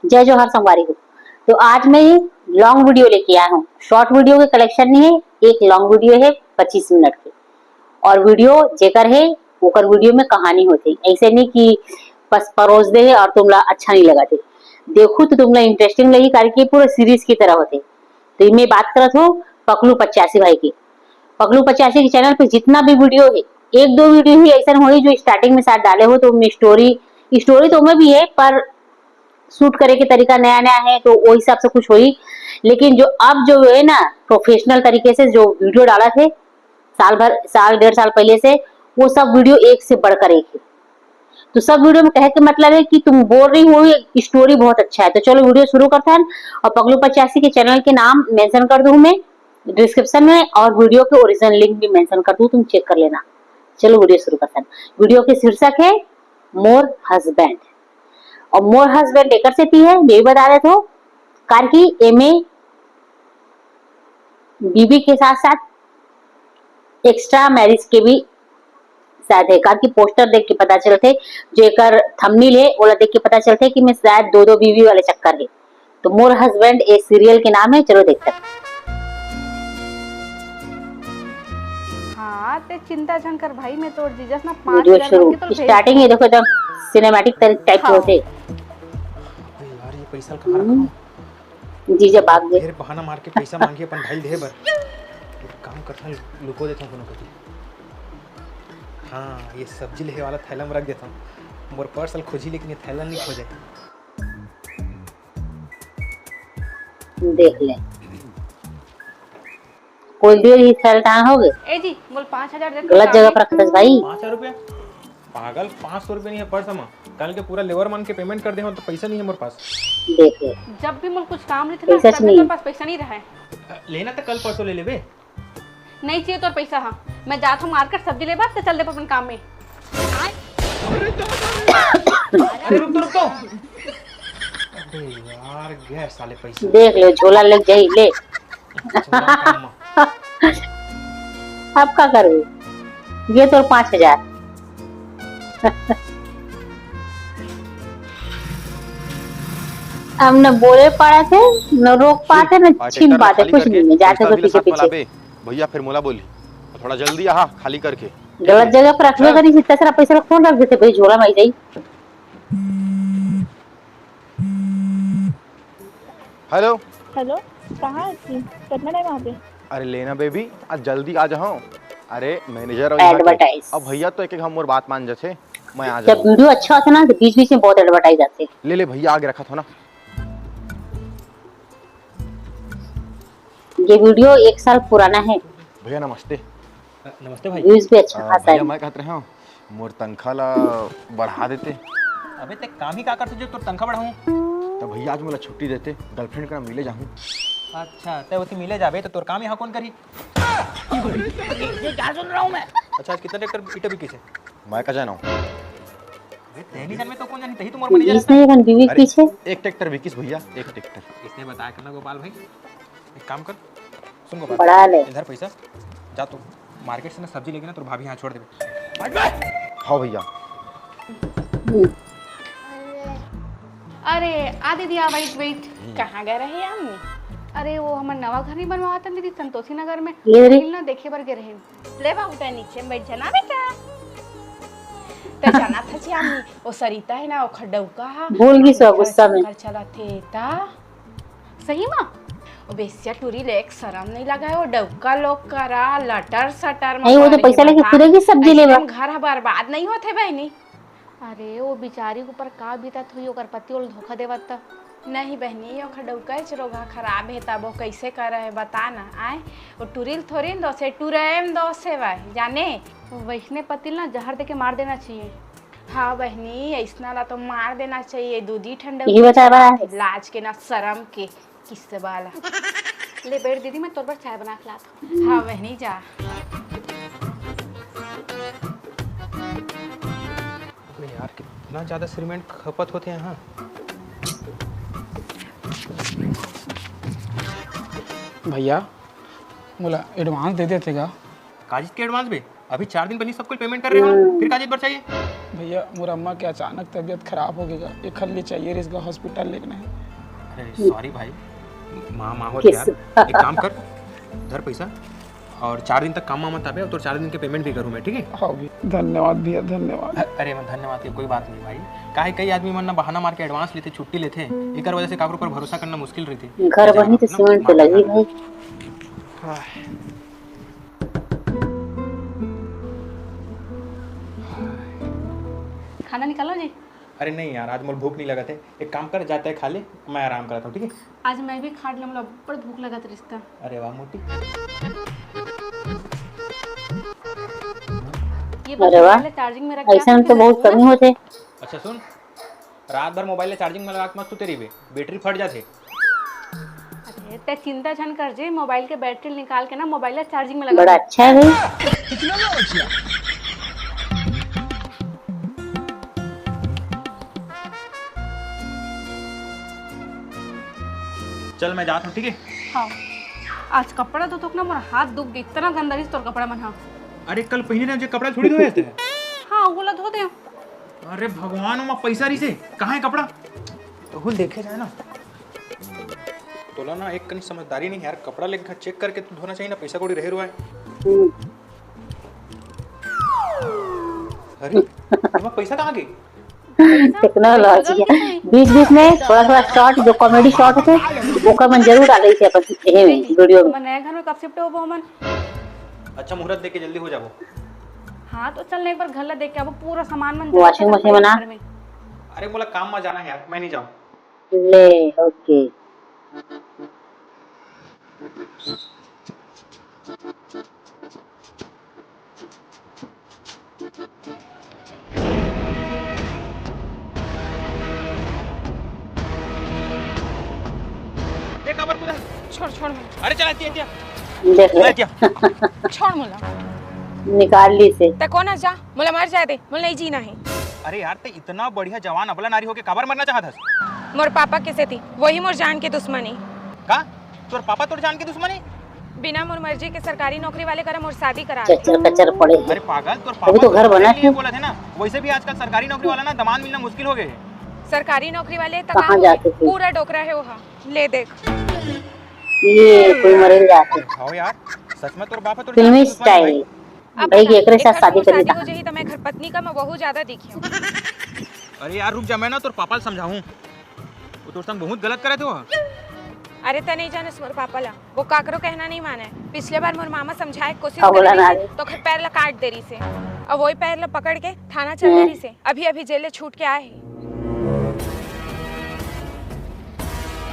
जय जोहर संगवारी को। तो आज मैं लॉन्ग वीडियो लेके आया हूँ। शॉर्ट वीडियो के कलेक्शन नहीं है, एक लॉन्ग वीडियो है 25 मिनट की। और वीडियो जेकर है ओकर वीडियो में कहानी होती, ऐसे नहीं कि बस परोस दे है और तुमला अच्छा नहीं लगा थे। देखो तो तुमला इंटरेस्टिंग लगी करके पूरा सीरीज की तरह होते। तो मैं बात करत हूँ पकलू 85 भाई की। पकलू 85 के चैनल पे जितना भी वीडियो है, एक दो वीडियो ही ऐसा हुई जो स्टार्टिंग में शायद डाले हो, तो स्टोरी तो में भी है पर शूट करे के तरीका नया नया है, तो वो हिसाब से कुछ हुई। लेकिन जो अब जो है ना प्रोफेशनल तरीके से जो वीडियो डाला थे साल डेढ़ साल पहले से, वो सब वीडियो एक से बढ़कर एक है। तो सब वीडियो में कहे के मतलब है कि तुम बोल रही हो स्टोरी बहुत अच्छा है। तो चलो वीडियो शुरू करते हैं। और पगलू 85 के चैनल के नाम मेंशन कर दूं मैं डिस्क्रिप्शन में, और वीडियो के ओरिजिनल लिंक भी मेंशन कर दूं, तुम चेक कर लेना। चलो वीडियो शुरू करते हैं। वीडियो के शीर्षक है मोर हस्बैंड। और मोर हस्बैंड लेकर से है, ये भी बता देते हो कार की एमए बीबी के साथ साथ एक्स्ट्रा मैरिज के भी शायद है। कार की पोस्टर देख के पता चलते, जो एक थंबनेल है वो देख के पता चलते कि मैं शायद दो बीवी वाले चक्कर है। तो मोर हस्बैंड एक सीरियल के नाम है, चलो देखते हैं। हाँ ते चिंता झंकर भाई मैं तोड़ दी जस ना वीडियो 5000 शुरू मांगे तो स्टार्टिंग ही देखो एकदम सिनेमैटिक टाइप के होते। अबे यार ये पैसा कहाँ रखा? जी जब भाग गए फिर बहाना मार के पैसा मांगे अपन भाई दे बर। एक काम करता हूँ, लुको देता हूँ कोनो कभी। हाँ ये सब्जी लेने वाला थैला में रख देता हूँ। मोर पर्सल खोजी लेकिन ये थैला नहीं खोजे। देख ले कोई देर ही सल्टान हो गए, ए जी बोल 5000 दे गलत जगह पर रखते भाई। 5,000 रुपया पागल, 500 रुपये नहीं है पर्स में। कल के पूरा लेबर मान के पेमेंट कर दे तो पैसा नहीं है मोर पास। देख ले जब भी मुझे कुछ काम रहते ना पैसा तब नहीं। मेरे पास पैसा नहीं रहा है। लेना तो कल परसों ले लेबे। नहीं चाहिए तो पैसा। हाँ मैं जाता हूँ मार्केट सब्जी ले बात तो चल दे अपन काम में। अरे रुक तो। अबे यार गैस साले पैसा। देख ले झोला लग जाई ले। अब क्या करोगे, ये तो 5000। हम न बोले पड़े थे न रोक पाते न छीन पाते, कुछ नहीं है। जाते तो पीछे पीछे भैया फिर मोला बोली थोड़ा जल्दी आ खाली करके। गलत जगह पर रख लो, करी इतना सारा पैसा कौन रख देते भाई, झोला में जाई। हेलो हेलो कहाँ है थी? कितना टाइम वहाँ पे? अरे लेना बेबी आज जल्दी आ जाओ। अरे मैनेजर और एडवर्टाइज अब भैया तो एक हम और बात मान जैसे मैं आ जब जाऊँ। वीडियो अच्छा होता ना तो बीच बीच में बहुत एडवर्टाइज आते। ले भैया आगे रखा था ना। ये वीडियो 1 साल पुराना है। भैया नमस्ते। नमस्ते भाई। व्यूज भी अच्छा खासा भैया है। मैं कहते रहे मोर तनख्वाह ला बढ़ा देते। अबे ते काम ही का कर तुझे तो तनख्वाह बढ़ाऊं? तो भैया आज मोला छुट्टी देते, गर्लफ्रेंड का मिले जाऊँ। अच्छा ते उसी मिले जाबे तो तोर काम यहाँ कौन करी? ये क्या सुन रहा हूँ मैं? अच्छा आज कितना ट्रैक्टर इटा बिकी से? मैं का जाना अबे तेरी जान में तो कौन जानी, तही तो मोर मैनेजर है। इसने एक बीवी के पीछे एक ट्रैक्टर विकिस भैया एक ट्रैक्टर। इसने बताया करना गोपाल भाई, एक काम कर, सुन गोपाल बढ़ा ले। इधर पैसा जा तू मार्केट से ना सब्जी लेके ना तोर भाभी यहाँ छोड़ देबे। हाँ भैया। अरे आ दीदी आ वेट कहाँ गए रहे हमने? अरे वो हमार नवा घर नहीं बनवा था दीदी संतोषी नगर में, ना देखे बर गए रहे। ले बाबू नीचे बैठ जाना बेटा। तो जाना था जी हमने वो सरिता है ना वो खड्डौका है भूल गई सो गुस्सा में कर चला थे ता सही मां वो बेसिया टूरी ले एक शर्म नहीं लगा है वो डौका लोग करा लटर सटर नहीं, वो तो पैसा लेके पूरे की सब्जी लेवा। घर बर्बाद नहीं होते बहनी। अरे वो बिचारी के ऊपर का बीता थी ओकर पति और धोखा देवत त नहीं बहनी। वो खडौका चरोगा खराब है तब वो कैसे कर रहे बता ना आए वो टूरिल थोड़ी दो से टूरेम दो से भाई जाने वैसने पतिल ना जहर दे के मार देना चाहिए। हाँ बहनी ऐसना ला तो मार देना चाहिए। दूधी ठंडा लाज के ना शर्म के किससे बाला। ले बैठ दीदी मैं तोर पर चाय बना के लाता हूँ। हाँ बहनी जा। यार कितना ज़्यादा सीमेंट खपत होते हैं यहाँ। भैया बोला एडवांस दे देते का? काजित के एडवांस भी अभी 4 दिन पहले सब कुछ पेमेंट कर रहे हो, फिर काजित बढ़ चाहिए। भैया मोर अम्मा के अचानक तबीयत खराब हो गएगा, एक खल्ली चाहिए रे, इसका हॉस्पिटल लेना है। अरे सॉरी भाई, माँ हो किस- यार, एक काम कर, धर पैसा और 4 दिन तक काम मत आवे, और तो 4 दिन के पेमेंट भी करूँ मैं, ठीक है? हाँ भैया, धन्यवाद भैया, धन्यवाद। अरे मैं धन्यवाद की कोई बात नहीं भाई, काहे कई आदमी मन ना बहाना मार के एडवांस लेते, छुट्टी लेते, एकर वजह से काकरो पर भरोसा करना मुश्किल रहती। घर बनी तो सीमेंट तो लगी भाई। खाना निकालो जी। अरे नहीं यार, आज मोर भूख नहीं लगा थे, एक काम कर, जाते खा ले, मैं आराम करता हूँ, ठीक है? आज मैं भी खा लूँ, बड़ भूख लगा रिश्ता। अरे वाह मोटी। ये अरे वाह, चार्जिंग में रख के ऐसा में तो बहुत कमी होते। अच्छा सुन, रात भर मोबाइल चार्जिंग में लगा के मत तेरी बैटरी फट जाते। अरे ते चिंता छन कर जी, मोबाइल के बैटरी निकाल के ना मोबाइल चार्जिंग में लगा बड़ा अच्छा है भाई। चल मैं जाता हूँ, ठीक है? हाँ, आज कपड़ा तो ना मोर हाथ दुख गई, इतना गंदा रिस तोर कपड़ा मन। हाँ अरे कल पहिने ना जो कपड़ा थोड़ी धोए थे। हाँ वो धो दे। अरे भगवान, वहाँ पैसा रही से कहाँ है कपड़ा? तो हुल देखे जाए ना, तोला ना एक कहीं समझदारी नहीं यार, कपड़ा लेकर चेक करके तू धोना चाहिए ना, पैसा कोड़ी रहे रुआ है। अरे वहाँ पैसा कहाँ गई? टेक्नोलॉजी बीच बीच में थोड़ा थोड़ा शॉर्ट, जो कॉमेडी शॉर्ट होते वो का मन जरूर डाल रही थी अपन वीडियो में। मैं नए घर में कब शिफ्ट हो मन। अच्छा मुहूर्त देख के जल्दी हो जाओ। हाँ तो चल एक बार घर ला देख के अब पूरा सामान मन वॉशिंग मशीन बना। अरे बोला काम में जाना है यार, मैं नहीं जाऊँ। ले ओके। छोड़ छोड़ अरे चला दिया देख ले छोड़ मुला निकाल ली से। ते कौन जा मुला मर जाए दे, मुला नहीं जीना है। अरे यार ते इतना बढ़िया जवान अबला नारी होके काबर मरना चाहत हस? मोर पापा कैसे थी, वही मोर जान के दुश्मनी। का तोर पापा तोर जान के दुश्मनी? बिना मोर मर्जी के सरकारी नौकरी वाले करे मोर शादी करा। चच्चर कच्चर पड़े हैं। अरे पागल, तोर अभी पापा तो घर बना है। बोला थे ना, वैसे भी आजकल सरकारी नौकरी वाला ना दामाद मिलना मुश्किल हो गए। सरकारी नौकरी वाले कहाँ जाते थे? पूरा डोकरा है वहाँ, ले देख ये कोई मरेल जाते। आओ यार, सच में तोर बाप है तोर फिल्मी जान के दुश्मन है भाई। स्टाइल भाई एकरे साथ शादी करनी था। हो जाही तो मैं घर पत्नी का मैं बहुत ज्यादा दिखी हूँ। अरे यार रुक जा, मैं ना तोर पापा से समझाऊं, वो तोर संग बहुत गलत करे थे वो। अरे ते नहीं जाने मोर पापा ला, वो काकरो कहना नहीं माने। पिछले बार मोर मामा समझाए कोशिश अब बोला कर ना रही तो खर पैर ला काट दे रही से, अब वही पैर ला पकड़ के थाना चल दे रही से। अभी अभी जेल ले छूट के आए हैं।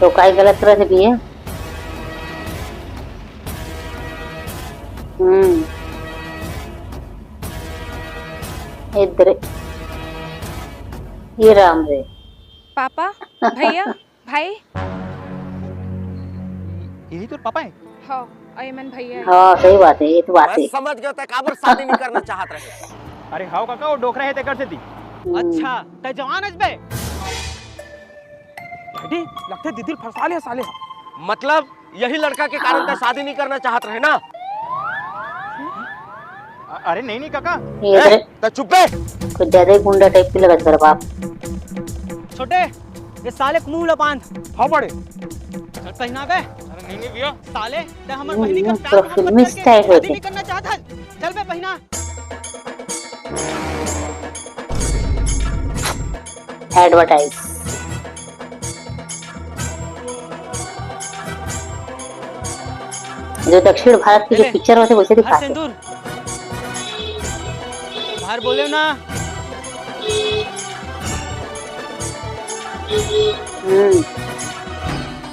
तो काई गलत तरह से भी है। इधर ये राम रे पापा भैया भाई। यही तोर पापा है? हाँ अयमन भैया है। हाँ सही बात है, ये तो बात है। समझ गया था काबर शादी नहीं करना चाहत रहे। अरे हाउ काका, वो डोकरा है ते कर से थी। अच्छा ते जवान है बे, डैडी लगते दीदी फंसा लिया साले। मतलब यही लड़का के कारण ते शादी नहीं करना चाहत रहे ना? अरे नहीं नहीं काका, ये इधर तो चुप बे। कुछ ज्यादा ही गुंडा टाइप की लगा तेरा बाप। छोटे ये साले के मुंह लबान हाँ बड़े चल पहना बे। अरे नहीं नहीं भैया, साले ते हमर बहिनी का पूरा प्यार फिल्मी मोहब्बत स्टाइल करके होते। शादी नहीं करना चाहता। चल बे पहना। एडवर्टाइज जो दक्षिण भारत की जो पिक्चर होते वैसे हर दिखाते। सिंदूर बाहर बोले ना।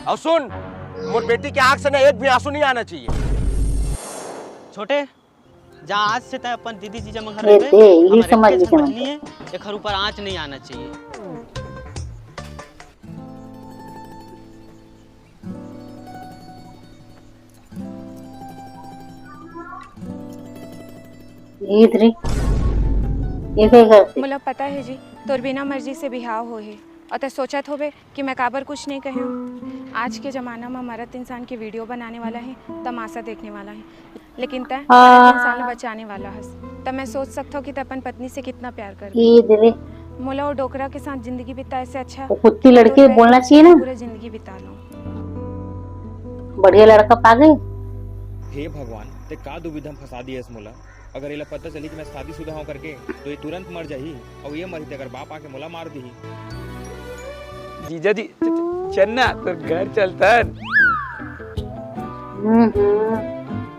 और सुन, मोर बेटी के आंख से ना एक भी आंसू नहीं आना चाहिए। छोटे जा आज से तय अपन दीदी जी जमा घर ये में दे, ये समझ लीजिए मतलब। नहीं है, एक हर ऊपर आंच नहीं आना चाहिए। ये इधर ये क्या करते? मुला पता है जी, तोर बिना मर्जी से बिहाव हो है और ते सोचत होबे कि मैं काबर कुछ नहीं कहूँ। आज के ज़माना में मर्द इंसान की वीडियो बनाने वाला है, तमाशा देखने वाला है। लेकिन तय हाँ। इंसान ला बचाने वाला हस। तब मैं सोच सकता हूँ कि तय अपन पत्नी से कितना प्यार कर ये दिले मोला और डोकरा के साथ जिंदगी बिताए से अच्छा वो कुत्ती लड़के बोलना चाहिए ना, पूरा जिंदगी बिता लूं। बढ़िया लड़का पा गए। हे भगवान, ते का दुविधा में फंसा दिए इस मोला। अगर इला पता चली कि मैं शादीशुदा हूं करके तो ये तुरंत मर जाही, और ये मरी अगर बाप आके मोला मार दी। जीजा जी चलना तो घर चलता।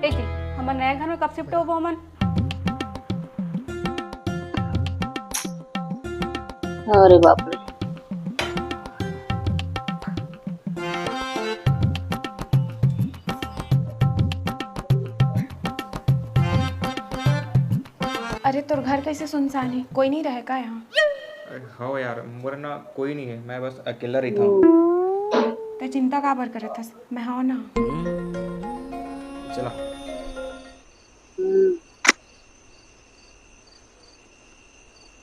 ए जी हमर नया घर में कब शिफ्ट होबो हमन? अरे बाप रे, अरे तोर घर कैसे सुनसान है? कोई नहीं रहे का यहाँ? हाँ यार, मोर ना कोई नहीं है, मैं बस अकेला रहता हूँ। ते चिंता काबर करत हस? मैं हाँ ना। चला।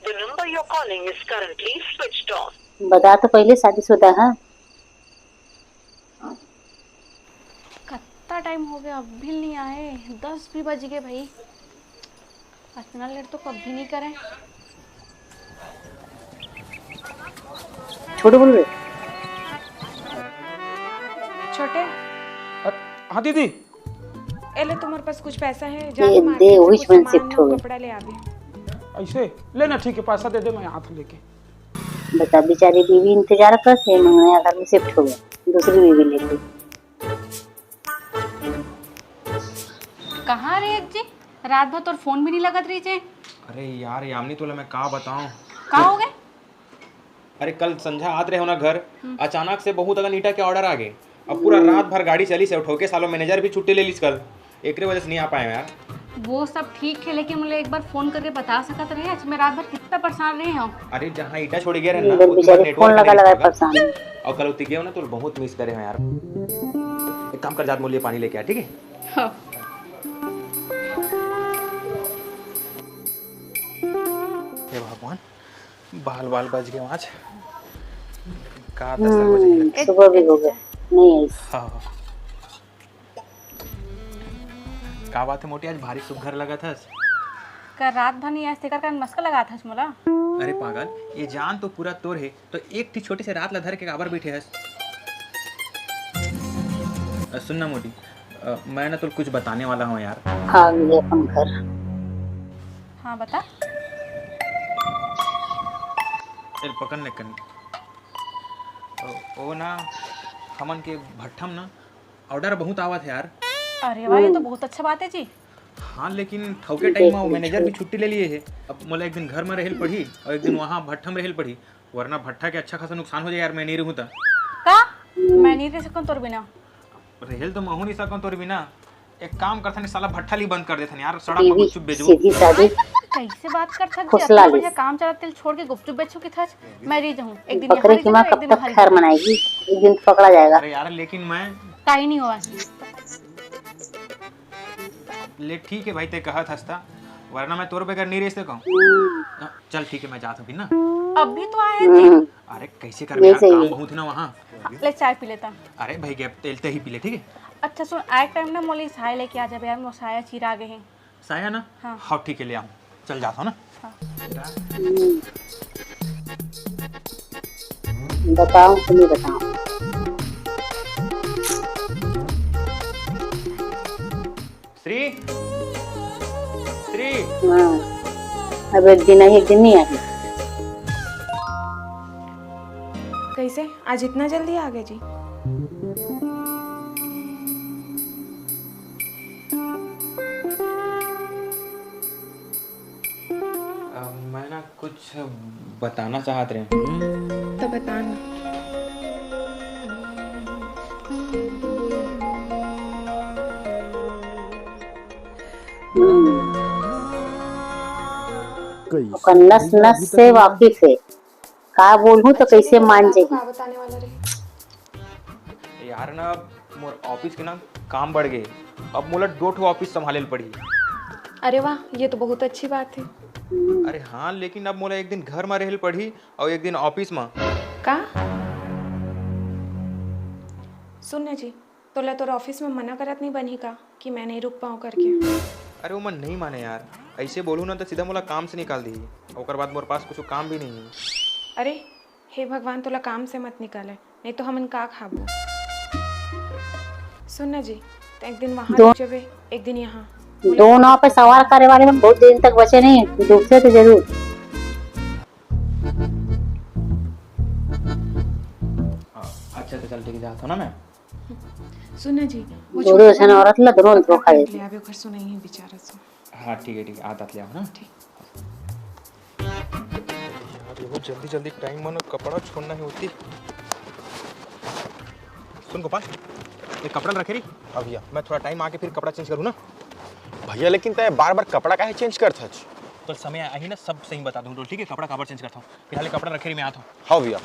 The number you're calling is currently switched off. बता तो पहले शादीशुदा है। कितना टाइम हो गया, अब भी नहीं आए। 10 भी बज गए भाई। इतना लेट तो कभी नहीं करें। छोटे बोल रहे छोटे हाँ दीदी। एले तुम्हारे पास कुछ पैसा है? दे जाके मार्केट दे से वही कुछ में सामान शिफ्ट हो और गए। कपड़ा ले आवे। ऐसे लेना ठीक है, पैसा दे दे मैं हाथ लेके। बता, बेचारी बीवी इंतजार करते हैं, नया घर में शिफ्ट हो गए दूसरी बीवी लेके। कहाँ रे जी? रात भर तोर फोन भी नहीं लगत रही जे। अरे यार यामिनी, तोला मैं का बताऊं। का हो गए? अरे कल संध्या आत रहे हो ना घर, अचानक से बहुत अगर ईटा के ऑर्डर आ गए। अब पूरा रात भर गाड़ी चली से ठोके, सालों मैनेजर भी छुट्टी ले ली कल, एक वजह से नहीं आ पाए यार। वो सब ठीक है, लेकिन मुझे एक बार फोन करके बता सकत रहे आज मैं रात भर कितना परेशान रही हूँ। अरे जहाँ ईटा छोड़ गए रहे ना, इधर वो बेचारे फोन लगा लगा परेशान है। और कल उती गए ना तो बहुत मिस करे हैं यार। एक काम कर, जात मोलिए पानी लेके आ, ठीक है? हाँ। हे भगवान, बाल बाल बज गए आज। का दशा हो जाएगा। सुबह भी हो गए नहीं आई। हाँ। का बात है मोटी, आज भारी सुघर लगा था। कर रात भर नहीं ऐसे कर मस्का लगा था मोला। अरे पागल, ये जान तो पूरा तोर है, तो एक थी छोटी से रात ला धर के काबर बैठे हस। सुनना मोटी, मैं ना तो कुछ बताने वाला हूँ यार। आ गए अपन घर। हाँ बता। चल पकड़ ले कन। वो ना हमन के भट्ठम ना ऑर्डर बहुत आवत है यार। अरे वाह, ये तो बहुत अच्छा बात है जी। हाँ लेकिन ठौके टाइम में मैनेजर भी छुट्टी ले लिए है। अब मोला एक दिन घर में रहल पड़ी और एक दिन वहाँ भट्ठा में रहल पड़ी, वरना भट्ठा के अच्छा खासा नुकसान हो जाए यार। मैं नहीं रहूँ का? मैं नहीं रह सकूं तोर बिना। रहल तो मैं हो नहीं सकूँ तोर बिना। एक काम करता नहीं, साला भट्ठा ली बंद कर देता यार। सड़क पर बीवी गुपचुप बेचू। सीधी सादी कैसे बात कर सकती फुसला है? ली। अपना काम चला तेल छोड़ के गुपचुप बेचो कि था। मैं रही जाऊं एक दिन बकरे की माँ एक कब दिन तक वहाँ खैर मनाएगी, एक दिन तो पकड़ा जाएगा। अरे यार लेकिन मैं का ही नहीं हुआ। ले ठीक है भाई, ते कहत हंसता, वरना मैं तोर बगैर नहीं रह सकूं। चल ठीक है, मैं जाता हूँ भी ना। अब भी तो आए थे। अरे कैसे कर यार, काम बहुत है ना वहाँ। ले चाय पी लेता। अरे भाई गैप तेल ते ही पी ले, ठीक है? अच्छा सुन, आए टाइम ना मोली साय लेके आ जाबे यार, मो साया चीरा गए हैं। साया ना? हाँ। हाँ ठीक है, ले आऊँ। चल जाता हूँ ना। बताओ कि नहीं बताओ। श्री श्री हाँ, अब एक दिन आई एक दिन नहीं आई। कैसे आज इतना जल्दी आ गए जी? मैं ना कुछ बताना चाहत रहे। तो बताना। ओकर नस नस से वाकिफ है। का बोलूं तो कैसे मान जाएगी। बताने वाला रे यार ना मोर ऑफिस के ना काम बढ़ गए, अब मोला 2 ऑफिस संभाले पड़ी। अरे वाह, ये तो बहुत अच्छी बात है। अरे हाँ, लेकिन अब मोला एक दिन घर में रहल पड़ी और एक दिन ऑफिस में। का? सुनने जी, तोला तोर ऑफिस में मना करत नहीं बनी का कि मैं नहीं रुक पाऊँ करके। अरे वो मन नहीं माने यार, ऐसे बोलूँ ना तो सीधा मोला काम से निकाल दी, और बाद मोरे पास कुछ काम भी नहीं है। अरे हे भगवान, तोला काम से मत निकाले, नहीं तो हमन का खाबो। सुन ना जी, तो एक दिन वहाँ रुक जाबे, एक दिन यहाँ। दो नाव पे सवार करे वाले हम बहुत दिन तक बचे नहीं, डूबते तो जरूर। अच्छा तो चल ठीक है, जाता हूँ ना मैं। सुन ना जी, वो दो जन औरत ला दोनों धोखा देती। ले आवे घर सुनाई है बेचारा सो। हाँ ठीक है आता ले आओ ना। ठीक। यार वो जल्दी जल्दी टाइम मानो कपड़ा छोड़ना ही होती। सुन गोपाल, ये कपड़ा रखे रही। हाँ भैया। मैं थोड़ा टाइम आके फिर कपड़ा चेंज करूँ ना। भैया लेकिन तय बार बार कपड़ा काहे चेंज करत हच? तो समय आई ना सब सही बता दूँ तो ठीक है, कपड़ा कवर चेंज करता हूँ, फिलहाल कपड़ा रखे रही मैं आता हूँ। हाँ भैया।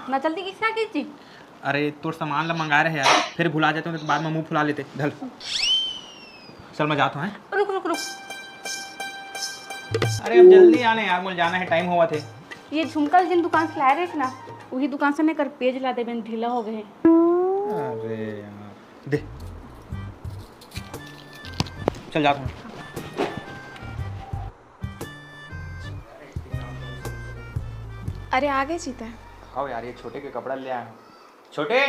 इतना जल्दी किसका कीजिए? अरे तोर सामान ला मंगा रहे यार, फिर भुला जाते हो तो बाद में मुंह फुला लेते। धल चल मैं जाता हूँ। रुक रुक रुक, अरे अब जल्दी आने यार, मुझे जाना है, टाइम हुआ थे। ये झुमका जिन दुकान से लाए रहे ना, वही दुकान से लेकर पेज ला दे, बिन ढीला हो गए। अरे यार दे, चल जाता हूँ। अरे आगे जीता है। आओ यार, ये छोटे के कपड़ा ले आया हूँ। छोटे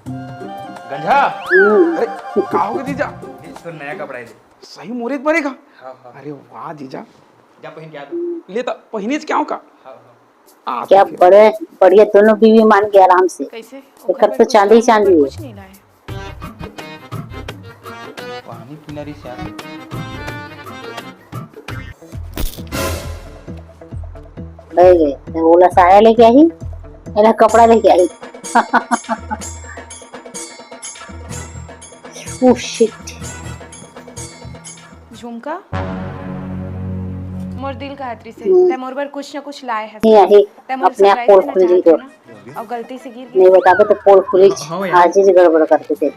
गंजा, अरे का हो गया जीजा? ये तो नया कपड़ा है। सही मुहूर्त पड़ेगा। हाँ हाँ, अरे वाह जीजा, जा पहन के आ तू। ले तो पहिनीच क्या का? हाँ हाँ। क्या बड़े बढ़िया दोनों बीवी मान के आराम से। कैसे? एकर तो चांदी चांदी है। कुछ नहीं लाए। पानी पीना रही यार। ले गए तो बोला साया लेके आई, एला कपड़ा लेके आई। ओह शिट, झुमका मोर दिल का हतरी से ते मोर पर कुछ ना कुछ लाए है। नहीं आई, ते मोर अपने आप सरप्राइज पोल देना खुल जी चाहते तो ना, और गलती से गिर नहीं गई। बताते तो पोल खुली हाँ यार। आज ही गड़बड़ करते थे।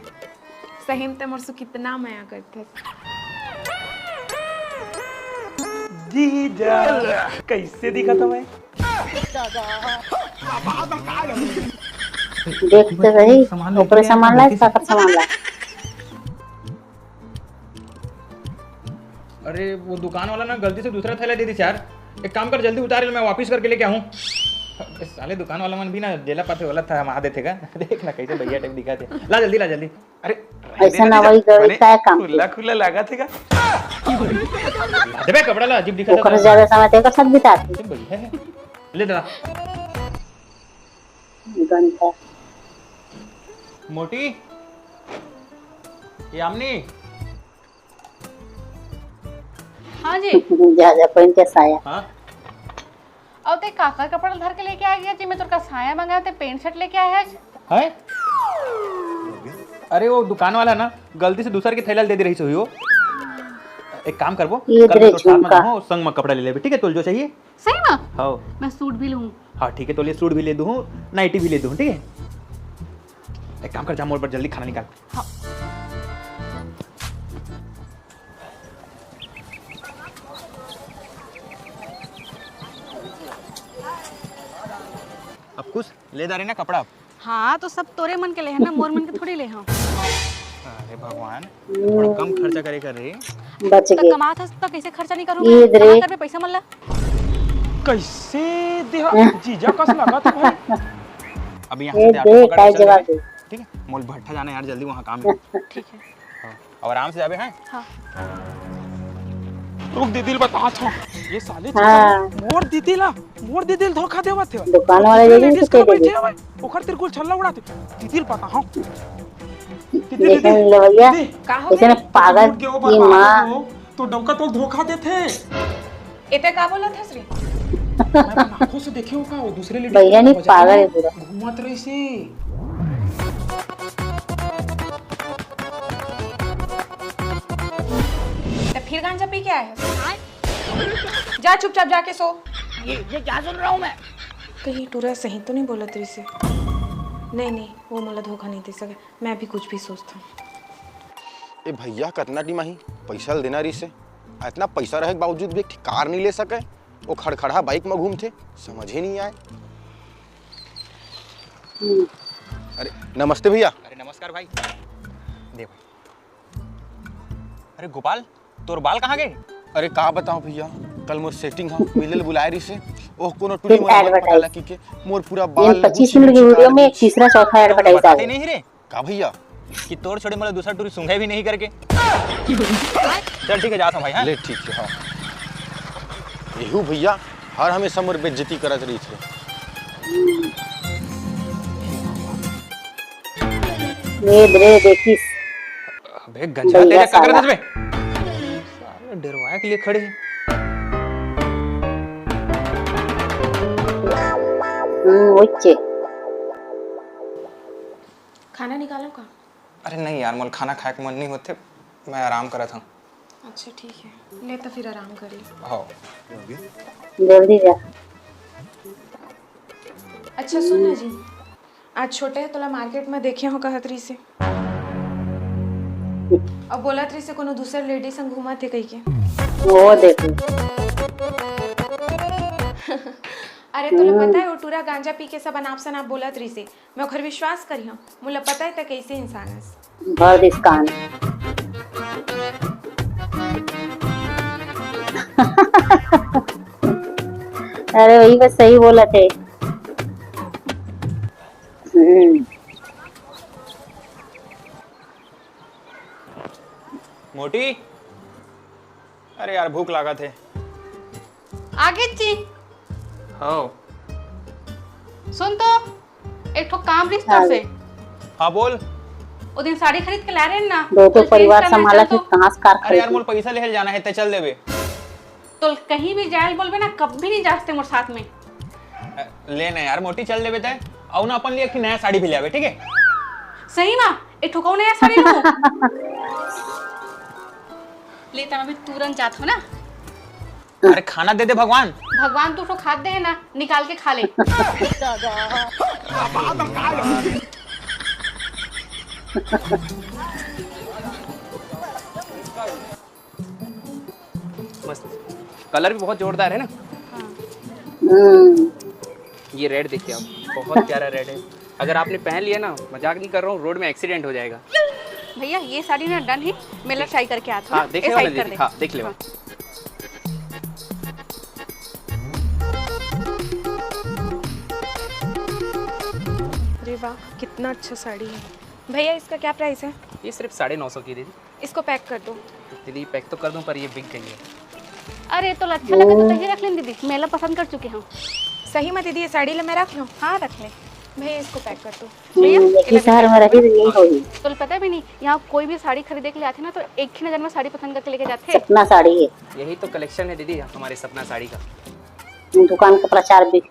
सही में ते मोर से कितना माया करते। जीजा कैसे दिखा था मैं? देखते रही, ऊपर सामान लाए, साकर सामान लाए। अरे वो दुकान वाला ना गलती से दूसरा थैला दे दी यार। एक काम कर, जल्दी उतार ले, मैं वापस करके लेके आऊँ। साले दुकान वाला मन भी ना जेला पाते वाला था, हम आ देते का। देख ना कैसे भैया टाइप दिखाते। ला जल्दी ला जल्दी। अरे ऐसा ना वही गड़ी का काम। खुला खुला लगा थे का? दे बे कपड़ा ला, अजीब दिखा ओकर ज्यादा समय तेकर साथ बिताती। था भैया। ले दला गंदा मोटी, यामिनी। हाँ जी। जा जा पहन के साया। हाँ और ते काका कपड़ा धर के लेके आ गया जी, मैं तोर का साया मंगाया, ते पेंट शर्ट लेके आया है। है? अरे वो दुकान वाला ना गलती से दूसर के थैला दे दे रही सो। एक काम करबो, ये कल दे तो साथ में झुमका। जाऊँ, संग में कपड़ा ले लेबे, ठीक है? तोल जो चाहिए। सही में? हाँ मैं सूट भी लूँ। हाँ ठीक है, तो लिए सूट भी ले दूँ, नाइटी भी ले दूँ, ठीक है? एक काम कर, जा मोड़ पर जल्दी खाना निकाल। हाँ। अब कुछ ले जा रहे ना कपड़ा। हाँ तो सब तोरे मन के ले है ना, मोर मन के थोड़ी ले हाँ। अरे भगवान, थोड़ा कम खर्चा करे कर रही। बच तो गए। कमात हस तो कैसे खर्चा नहीं ये करूँगा? दरे। कमा कर में पैसा मल्ला। कैसे देहा जीजा कस लगा था भाई? अभी यहाँ ये से ऑटो दे पकड़ काय के चल जवाब रहे, दे। ठीक है? मोल भट्टा जाना है यार, जल्दी वहाँ काम है। ठीक है। हाँ, और आराम से जाबे हैं। हाँ। रुक दीदी बता था ये साले हाँ। मोर दीदी धोखा देवा थे। दुकान वाले दे दी तो दे दे। ओखर तिरकुल छल्ला उड़ाते दीदी पता हां। देखने ले भैया, का हो इतने पागल की माँ। तो डौका तो धोखा देते। इते का बोला था श्री? मैं आंखों से देखे हो का वो दूसरे लेडीज भैया नहीं पागल है पूरा। घूमत रही से। तो फिर गांजा पी के आया है? जा चुपचाप जाके सो। ये क्या सुन रहा हूँ मैं? कहीं टूरा सही तो नहीं बोला तेरी से? नहीं वो मला धोखा नहीं दे सके, मैं भी कुछ भी सोचता हूँ। ए भैया कितना टीम ही पैसा देना रही से, इतना पैसा रहे के बावजूद भी एक कार नहीं ले सके। वो खड़खड़ा बाइक में घूमते समझ ही नहीं आए। अरे नमस्ते भैया। अरे नमस्कार भाई। दे भाई। अरे गोपाल तोर बाल कहाँ गए? अरे का बताऊं भैया, कल मोर सेटिंग हम मिलल बुलाए रही से ओह कोनो टूरी फिर मोर मत advertise। पता लगी के मोर पूरा बाल 25 मिनट की वीडियो में एक तीसरा चौथा एडवर्टाइज आ बताते गया। नहीं रे का भैया कि तोड़ छोड़े मतलब दूसरा टूरी सुंघे भी नहीं करके। चल ठीक है जाता हूँ भाई। हाँ ले ठीक है। हाँ यहू भैया हर हमेशा मोर बेइज्जती करत रही थे। ये ब्रे देखिस अबे गंजा भैया तेरे का कर साला। दे बे। सारे डरवाया के लिए खड़े हैं। उच्चे खाना निकालो का? अरे नहीं यार मोल खाना खाए के मन नहीं होते, मैं आराम करा था। अच्छा ठीक है, ले तो फिर आराम करी। हाँ जल्दी जा। अच्छा सुन ना जी, आज छोटे तोला मार्केट में देखे हो कहत रही से अब बोलत रही से कोनो दूसर लेडी संग घुमा थे कही के। वो देखो अरे तोला पता है वो टूरा गांजा पी के सब अनाप शनाप बोलत रही से, मैं ओखर विश्वास करी हूँ। मुझे पता है त कैसे इंसान है। भर दिस कान। अरे वही बस सही बोला थे। मोटी। अरे यार भूख लगा थे। आगे जी हाँ सुन तो एक ठो काम रिश्ता से हाँ बोल। वो दिन साड़ी खरीद के ला रहे हैं ना, दो तो परिवार चेंज करना संभाला चल थे कहाँ से कार अरे यार खरीदी। मोल पैसा लेहल जाना है ते चल देबे। तो कहीं भी जाए बोलबे ना, कभी नहीं जाते मोर साथ में। लेना यार मोटी चल देबे ते और ना अपन लिए कि नया साड़ी भी ले आवे ठीक है। सही माँ एक ठो कौन नया साड़ी लो लेता मैं भी तुरंत जात हो ना। अरे खाना दे दे भगवान। भगवान तू तो खाते है ना, निकाल के खा ले। मस्त कलर भी बहुत जोरदार है ना। ये रेड देखिए आप, बहुत प्यारा रेड है। अगर आपने पहन लिया ना, मजाक नहीं कर रहा हूँ, रोड में एक्सीडेंट हो जाएगा। भैया ये साड़ी ना डन है, मेला ट्राई करके आता हूँ। हाँ देख ले दीदी, हाँ देख ले। अरे वाह कितना अच्छा साड़ी है। भैया इसका क्या प्राइस है? ये सिर्फ 950 की दीदी। इसको पैक कर दो। दीदी पैक तो कर दूं पर ये बिक गई है। अरे तो अच्छा लगे तो तही रख लें दीदी, मेला पसंद कर चुके हैं। सही में दीदी ये साड़ी ले मैं रख लूँ? हाँ रख ले। भैया इसको पैक कर दो। देखिए शहर में रही तो यही होगी। तो पता भी नहीं, यहाँ कोई भी साड़ी खरीदे के लिए आते ना तो एक ही नजर में साड़ी पसंद करके लेके जाते। सपना साड़ी है, यही तो कलेक्शन है दीदी हमारे सपना साड़ी का। दुकान का प्रचार भी।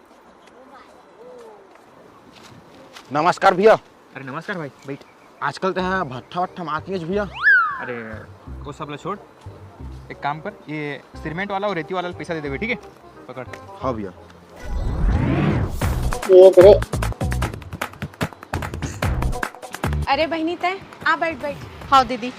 नमस्कार भैया। अरे नमस्कार भाई बैठ। आजकल तो है भट्ठा वट्ठा मारती भैया। अरे वो सब ला छोड़, एक काम कर, ये सीमेंट वाला और रेती वाला पैसा दे देवे ठीक है। पकड़। हाँ भैया। ये दरे अरे बहनी तय आ बैठ बैठ। हाँ दीदी।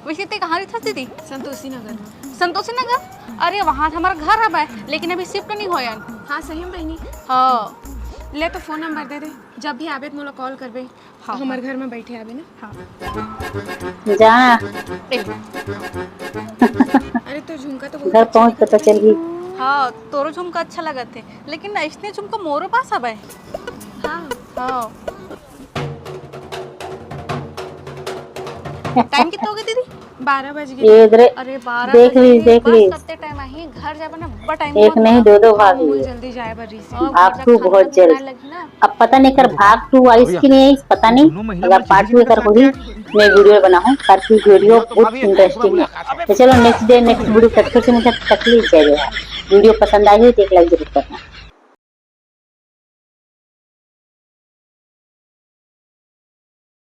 वैसे ते कहाँ रहती दीदी? संतोषी नगर में। संतोषी नगर? अरे वहाँ हमारा घर अब है लेकिन अभी शिफ्ट नहीं होया। हाँ सही में बहनी। हाँ ले तो फोन नंबर दे दे, जब भी आवे तो मोला कॉल करबे। हाँ हमारे घर में बैठे आवे ना। हाँ जा अरे तो झुमका तो घर पहुँच पता चल गई। हाँ तोरो झुमका अच्छा लगा थे लेकिन ऐसने झुमका मोरो पास अब है। हाँ हाँ टाइम कितना हो गया दीदी? 12 बज गए। ये दरे अरे 12 देख ली देख ली। कितने टाइम आई घर जाबे ना बड़ा टाइम। एक नहीं दो भाग ली। जल्दी जाए बरी से। आप तू बहुत जल्द। अब पता नहीं कर भाग 2 आई कि नहीं आई पता नहीं। अगर पार्ट 2 कर होगी मैं वीडियो बनाऊं ताकि वीडियो बहुत इंटरेस्टिंग है। तो चलो नेक्स्ट डे नेक्स्ट वीडियो तक फिर से मुझे तकलीफ जाएगा। वीडियो पसंद आई हो तो एक लाइक जरूर करना।